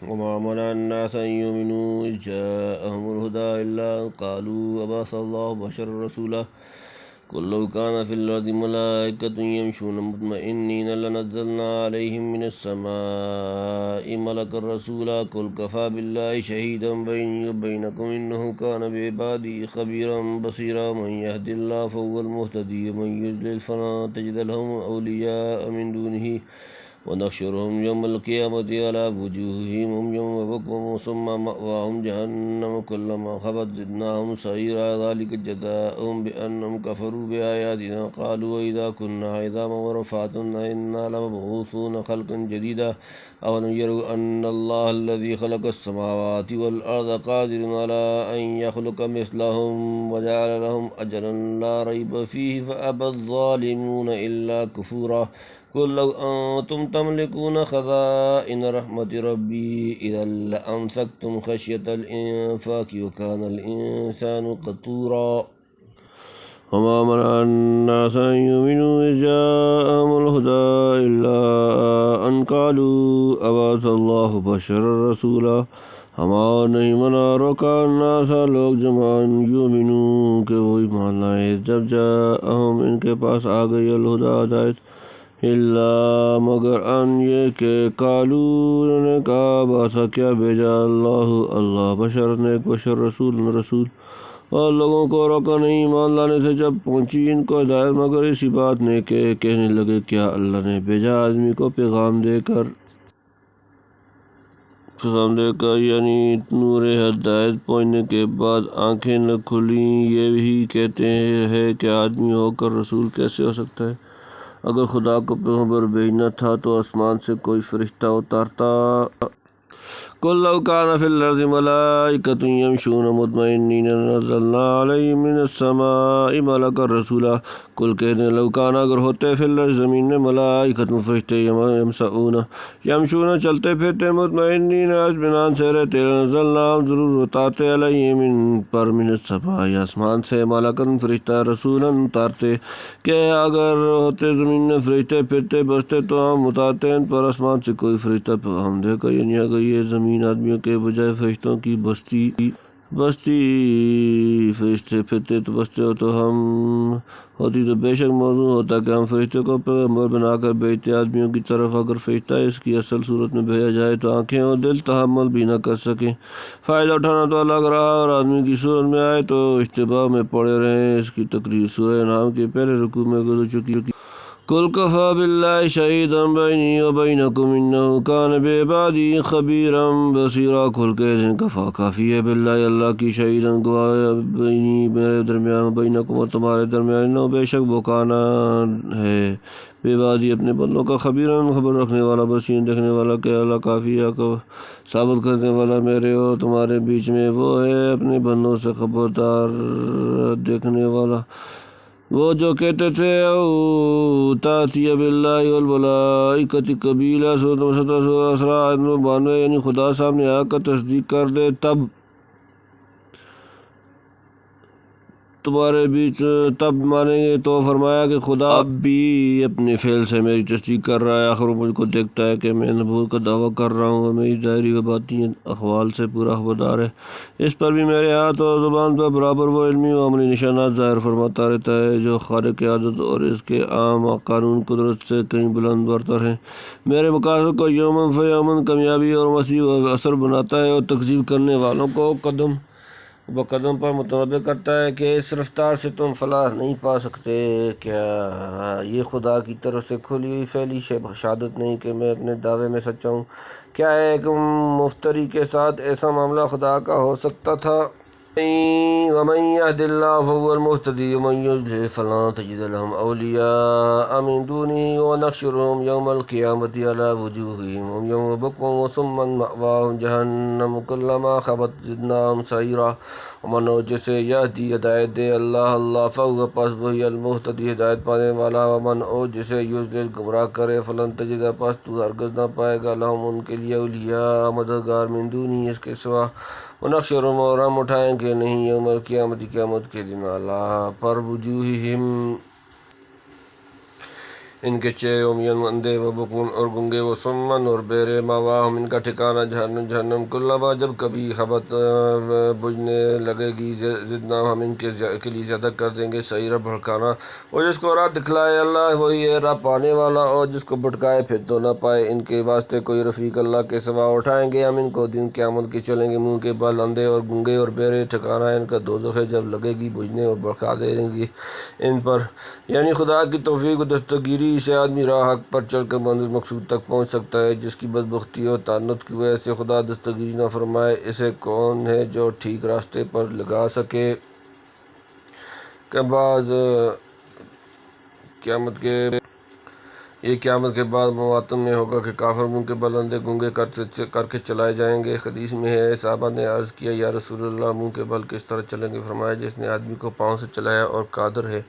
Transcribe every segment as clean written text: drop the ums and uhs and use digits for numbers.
وما منع الناس أن يؤمنوا إذ جاءهم الهدى إلا أن قالوا أبعث الله بشرا رسولا قل لو كان في الأرض ملائكة يمشون مطمئنين لنزلنا عليهم من السماء ملكا رسولا قل كفى بالله شهيدا بيني وبينكم إنه كان بعبادي خبيرا بصيرا من يهد الله فهو المهتدي ومن يضلل فلن تجد لهم أولياء من دونه ونحشرهم يوم القيامة على وجوههم عميا وبكما ثم مأواهم جهنم كلما خبت زدناهم سعيرا ذلك جزاؤهم بأنهم كفروا بآياتنا قالوا وإذا كنا عظاما ورفاتا إنا لمبعوثون خلقا جديدا أولم يروا أن الله الذي خلق السماوات والأرض قادر على أن يخلق مثلهم وجعل لهم أجلا لا ريب فيه فأبى الظالمون إلا كفورا قل لو أنتم تملكون خزائن رحمة ربي إذا لأمسكتم خشية الإنفاق وكان الإنسان قتورا وما منع الناس أن يؤمنوا إذ جاءهم الهدى إلا أن قالوا أبعث الله بشرا رسولا ہمارا نہیں منا روکا الناس لوگ جمعان یؤمنوں کہ وہ ایمان لائے جب جاءہم ان کے پاس آ گئی الہدی ہدایت الا مگر ان یہ کہ قالو انہوں نے کہا باسا کیا بھیجا اللہ بشر نے ایک بشر رسول اور لوگوں کو روکا نہیں ایمان لانے سے جب پہنچی ان کو ہدایت مگر اسی بات نے کہ کہنے لگے کیا اللہ نے بھیجا آدمی کو پیغام دے کر یعنی نور ہدایت پہنچنے کے بعد آنکھیں نہ کھلیں یہی کہتے ہیں کہ آدمی ہو کر رسول کیسے ہو سکتا ہے اگر خدا کو پیغمبر بھیجنا تھا تو آسمان سے کوئی فرشتہ اتارتا قل لو كان في الأرض ملائكة يمشون مطمئنين لنزلنا عليهم من السماء ملكا رسولا قل کہنے لو کان اگر ہوتے فی الارض زمین میں ملائکۃ فرشتے یمشون چلتے پھرتے مطمئنین اطمینان سے رہتے لنزلنا ضرور اتارتے علیہم ان پر من السماء آسمان سے ملکن فرشتہ رسولا اتارتے کہ اگر ہوتے زمین میں فرشتے پھرتے بستے تو ہم اتارتے ان پر آسمان سے کوئی فرشتہ پیغام دے کر یعنی اگر یہ زمین آدمیوں کے بجائے فرشتوں کی بستی فرشتے پھرتے تو بستے ہو تو ہم ہوتی تو بے شک موضوع ہوتا کہ ہم فرشتے کو پیغمبر بنا کر بھیجتے آدمیوں کی طرف اگر فرشتہ اس کی اصل صورت میں بھیجا جائے تو آنکھیں اور دل تحمل بھی نہ کر سکیں فائدہ اٹھانا تو الگ رہا اور آدمی کی صورت میں آئے تو اشتباہ میں پڑے رہیں اس کی تقریر سورہ انعام کے پہلے رکوع میں گزر چکی قل كفى بالله شهيدا بيني وبينكم إنه كان بعبادي خبيرا بصيرا قل کہ کفا کافی ہے باللہ اللہ کی شہیداً گواہ بینی میرے درمیان بینکم اور تمہارے درمیان انہو بے شک وہ کانا ہے بعبادی اپنے بندوں کا خبیراً خبر رکھنے والا بصیر دیکھنے والا کہ اللہ کافی ہے کو ثابت کرنے والا میرے اور تمہارے بیچ میں وہ ہے اپنے بندوں سے خبردار دیکھنے والا وہ جو کہتے تھے تاتی باللہ والملائکۃ قبیلہ سورۃ 92 یعنی خدا سامنے آ کر تصدیق کر دے تب تمہارے بیچ تب مانیں گے تو فرمایا کہ خدا اب بھی اپنے فعل سے میری تصدیق کر رہا ہے آخر مجھ کو دیکھتا ہے کہ میں نبوت کا دعویٰ کر رہا ہوں اور میری ظاہری و باطنی احوال سے پورا خبردار ہے اس پر بھی میرے ہاتھ اور زبان پر برابر وہ علمی و عملی نشانات ظاہر فرماتا رہتا ہے جو خارق عادت اور اس کے عام قانون قدرت سے کہیں بلند برتر ہیں میرے مقاصد کو یومن فیومن کامیابی اور وسیع و اثر بناتا ہے اور تکذیب کرنے والوں کو قدم بقدم پر متنبع کرتا ہے کہ اس رفتار سے تم فلاح نہیں پا سکتے کیا یہ خدا کی طرف سے کھلی ہوئی پھیلی شہادت نہیں کہ میں اپنے دعوے میں سچا ہوں کیا ایک مفتری کے ساتھ ایسا معاملہ خدا کا ہو سکتا تھا ومن يهد الله فهو المهتدي ومن يضلل فلن تجد لهم أولياء من دونه ونحشرهم يوم القيامة على وجوههم يوم بكم ثم مأواهم جهنم كلما خبت زدناهم سعيرا ومن جسے یہدی ہدایت دے اللہ فهو پس وہی المہتدی ہدایت پانے والا ومن جسے یضلل گمراہ کرے فلن تجد پس تو ہرگز نہ پائے گا لہم ان کے لیے اولیاء مددگار من دونی اس کے سوا ونحشرهم اور ہم اٹھائیں گے نہیں یوم قیامت کے دن اللہ پر وجوہہم ان کے چہروں میں اندھے و بکمن اور گنگے و سمن اور بہرے مواہم ان کا ٹھکانہ جہنم کلما جب کبھی خبت بجھنے لگے گی زدنا ہم ان کے لیے زیادہ کر دیں گے سعیرہ بھڑکانا. وہ جس کو راہ دکھلائے اللہ وہی ہے راہ پانے والا، اور جس کو بھٹکائے پھر تو نہ پائے. ان کے واسطے کوئی رفیق اللہ کے سوا اٹھائیں گے ہم ان کو دن قیامت کے چلیں گے منہ کے بل اندھے اور گنگے اور بہرے. ٹھکانہ ان کا دوزخ ہے جب لگے گی بجھنے اور بھڑکا دیں گی ان پر. یعنی خدا کی توفیق و دستگیری سے آدمی راہ حق پر چل کر منزل مقصود تک پہنچ سکتا ہے. جس کی بدبختی اور طعنت کی وجہ سے خدا دستگیری نہ فرمائے اسے کون ہے جو ٹھیک راستے پر لگا سکے. کہ بعض قیامت کے بعد مواطن میں ہوگا کہ کافر منہ کے بل اندھے گنگے کر کے چلائے جائیں گے. حدیث میں ہے صحابہ نے عرض کیا یا رسول اللہ منہ کے بل کس طرح چلیں گے؟ فرمایا جس نے آدمی کو پاؤں سے چلایا اور قادر ہے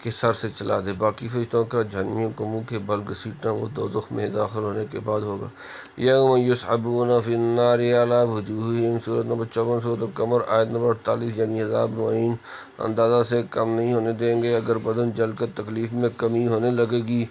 کہ سر سے چلا دے. باقی فرشتوں کا جہنمیوں کو منہ کے بل گھسیٹنا وہ دوزخ میں داخل ہونے کے بعد ہوگا. یوم یسحبون فی النار علی وجوہہم سورۃ نمبر 54 سورۃ القمر آیت نمبر 48. یعنی عذاب معین اندازہ سے کم نہیں ہونے دیں گے. اگر بدن جل کر تکلیف میں کمی ہونے لگے گی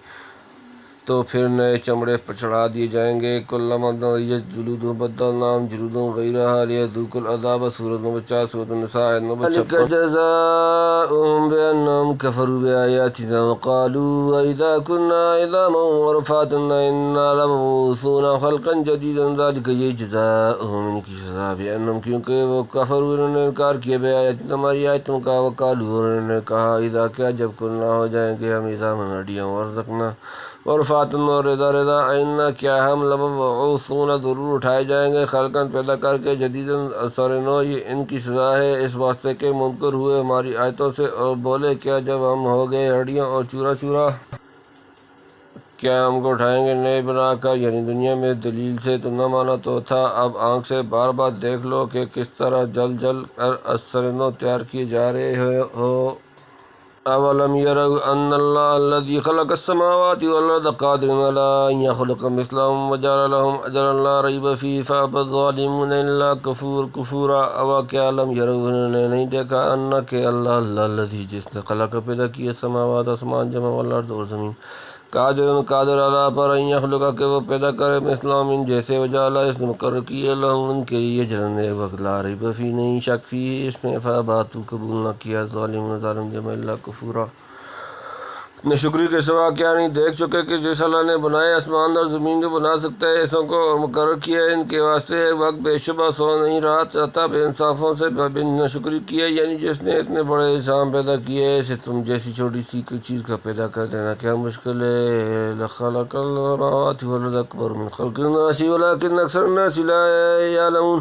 تو پھر نئے چمڑے پر چڑھا دیے جائیں گے. کلما نضجت جلودہم بدلناہم جلودا غیرہا لیذوقوا العذاب سورۃ نمبر 4 سورۃ النساء آیت نمبر 56. جزاؤہم بأنہم کفروا بآیاتنا وقالوا اذا کنا عظاما ورفاتا انا لمبعوثون خلقا جدیدا ذلک یہ جزاؤہم ان کی سزا بأنہم کیونکہ وہ کفروا انہوں نے انکار کیا بآیاتنا ہماری آیتوں کا وقالوا انہوں نے کہا اذا کیا جب کنا ہو جائیں گے ہم عظاما ہڈیاں ورزقنا ورفاتن اور رضا رضا انا کیا ہم لمبعوثون ضرور اٹھائے جائیں گے خلقاً پیدا کر کے جدیداً اثر نو. یہ ان کی سزا ہے اس واسطے کہ منکر ہوئے ہماری آیتوں سے اور بولے کیا جب ہم ہو گئے ہڈیاں اور چورا چورا کیا ہم کو اٹھائیں گے نئے بنا کر. یعنی دنیا میں دلیل سے تو نہ مانا تو تھا اب آنکھ سے بار بار دیکھ لو کہ کس طرح جل جل کر اثر نو تیار کیے جا رہے ہو. اولم یروا ان اللہ الذی خلق السماوات والارض قادر علی ان یخلق مثلهم وجعل لهم اجلا لا ریب فیہ فابى الظالمون الا کفورا. اوا کیا لم یروا انہوں نے نہیں دیکھا ان کہ اللہ الذی جس نے خلق پیدا کیا السماوات آسمان جمع والارض اور زمین قادر اللہ پر ان یخلق کہ وہ پیدا کرے مثلهم ان جیسے وجعل اس نے مقرر کیے لهم ان کے لیے اجلا ایک وقت لا ریب فیہ نہیں شک فیہ اس میں فابى تو قبول نہ کیا ظالمون ظالم جمع الا کفورا. نے شکری کے سوا کیا نہیں دیکھ چکے کہ جس اللہ نے بنائے آسمان اور زمین جو بنا سکتا ہے ایسوں کو اور مقرر کیا ہے ان کے واسطے ایک وقت بے شبہ سو نہیں رہا چاہتا بے انصافوں سے نہ شکری کیا. یعنی جس نے اتنے بڑے انسان پیدا کیے اسے تم جیسی چھوٹی سی کوئی چیز کا پیدا کر دینا کیا مشکل ہے. لخلق السماوات والارض اکبر من خلق الناس ولکن اکثر الناس لا یعلمون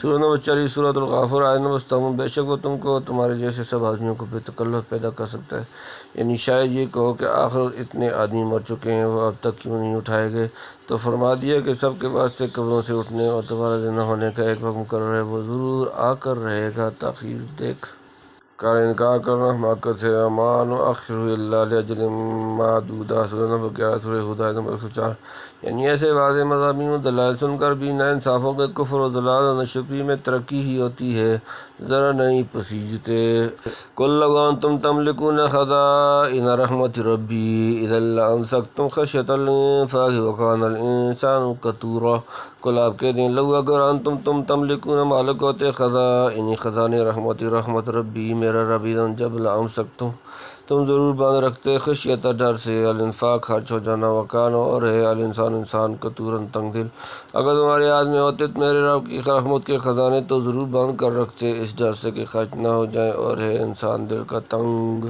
سورۃ نمبر 40 سورۃ الغافر آیت نمبر 57. بے شک وہ تم کو تمہارے جیسے سب آدمیوں کو بے تکلف پیدا کر سکتا ہے. یعنی شاید یہ کہو کہ آخر اتنے آدمی مر چکے ہیں وہ اب تک کیوں نہیں اٹھائے گئے تو فرما دیا کہ سب کے واسطے قبروں سے اٹھنے اور دوبارہ زندہ ہونے کا ایک وقت مقرر ہے وہ ضرور آ کر رہے گا. تاخیر دیکھ کر انکار کرنا حماقت ہے. وما نؤخرہ الا لاجل معدودہ سورۃ نمبر 11 سورۃ ہود آیت نمبر 104. یعنی ایسے واضح مضامین و دلائل سن کر بھی نہ انصافوں کے کفر و ضلال و ناشکری میں ترقی ہی ہوتی ہے ذرا نہیں پسیجتے. قل لو انتم تملکون خزائن رحمت ربی اذا لامسکتم خشیۃ الانفاق وکان الانسان قتورا. قل آپ کہہ دیں لو اگر تم تملکون مالک ہوتے خزائن رحمت ربی میرا رب اذا جب لامسکتم تم ضرور باندھ رکھتے خشیت ڈر سے الانفاق خرچ ہو جانا وکان اور ہے الانسان انسان قتوراً تنگ دل. اگر تمہارے ہاتھ میں ہوتے میرے رب کی رحمت کے خزانے تو ضرور باندھ کر رکھتے اس ڈر سے کہ خرچ نہ ہو جائیں اور ہے انسان دل کا تنگ.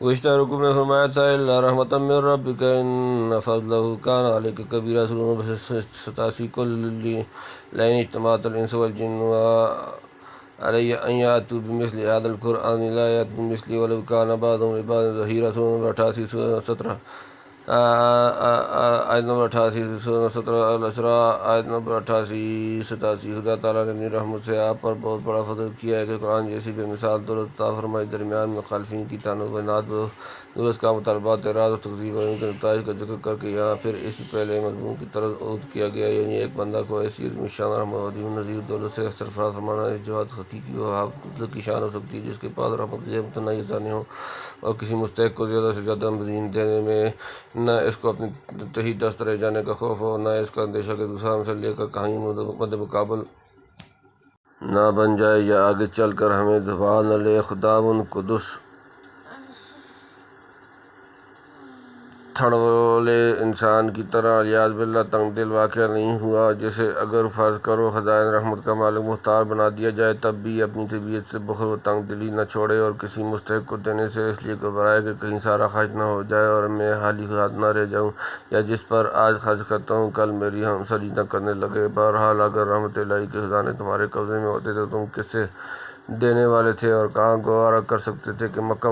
گزشتہ رکوع میں فرمایا تھا الا رحمۃ من ربک ان فضلہ کان علیک کبیرا سورۃ نمبر 87. قل لئن اجتمعت الانس والجن علی ان یاتوا بمثل ھذا القرآن لا یأتون بمثلہ ولو کان بعضهم لبعض ظہیرا سورۃ نمبر 88 17. آیت نمبر 88 17 الاسرا آیت نمبر 88 87 خدا تعالیٰ نے اپنی رحمت سے آپ پر بہت بڑا فضل کیا ہے کہ قرآن جیسی بے مثال دولت عطا فرمائی، درمیان میں مخالفین کی طعن و بینات و درست کا مطالبات اعراض و تکذیب اور ان کے نتائج کا ذکر کر کے یہاں پھر اس سے پہلے مضمون کی طرف عود کیا گیا، یعنی ایک بندہ کو ایسی عظیم شان رحمت و عظیم نظیر دولت سے سرفراز فرمانا ہے جو حد حقیقی و مطلق کی شان ہو سکتی ہے، جس کے پاس رحمت کے متناہی خزانے ہوں اور کسی مستحق کو زیادہ سے زیادہ مزید دینے میں نہ اس کو اپنی تہی دست رہ جانے کا خوف ہو، نہ اس کا اندیشہ کہ دوسرا ہم سے لے کر کہیں مد مقابل نہ بن جائے یا آگے چل کر ہمیں دبا نہ لے۔ خداوند قدس تھڑولے انسان کی طرح الیاذ باللہ تنگ دل واقع نہیں ہوا، جسے اگر فرض کرو خزائن رحمت کا مالک مختار بنا دیا جائے تب بھی اپنی طبیعت سے بخل و تنگ دلی نہ چھوڑے اور کسی مستحق کو دینے سے اس لیے گھبرائے کہ کہیں سارا خرچ نہ ہو جائے اور میں خالی ہاتھ نہ رہ جاؤں، یا جس پر آج خرچ کرتا ہوں کل میری ہمسری نہ کرنے لگے۔ بہرحال اگر رحمت الہی کے خزانے تمہارے قبضے میں ہوتے تو تم کس سے دینے والے تھے اور کہاں گوارا کر سکتے تھے کہ مکہ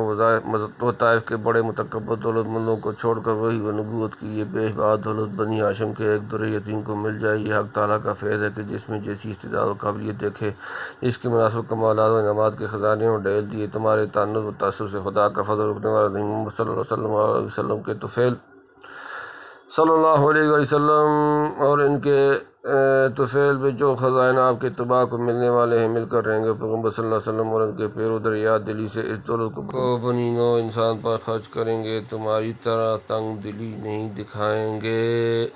و طائف کے بڑے متکبر دولت مندوں کو چھوڑ کر وہی و نبوت کی یہ بے بہا دولت بنی ہاشم کے ایک در یتیم کو مل جائے۔ یہ حق تعالیٰ کا فیض ہے کہ جس میں جیسی استعداد و قابلیت دیکھے اس کے مناسب کمالات و انعامات کے خزانے اور ڈھیل دیے۔ تمہارے تعنت و تأثر سے خدا کا فضل رکنے والا محمد صلی اللہ علیہ وسلم کے طفیل صلی اللہ علیہ وسلم اور ان کے طفیل میں جو خزائن آپ کے اتباع کو ملنے والے ہیں مل کر رہیں گے۔ پیغمبر صلی اللہ علیہ وسلم اور ان کے پیرو دریا دلی سے اس دولت کو بنی نوع انسان پر خرچ کریں گے، تمہاری طرح تنگ دلی نہیں دکھائیں گے۔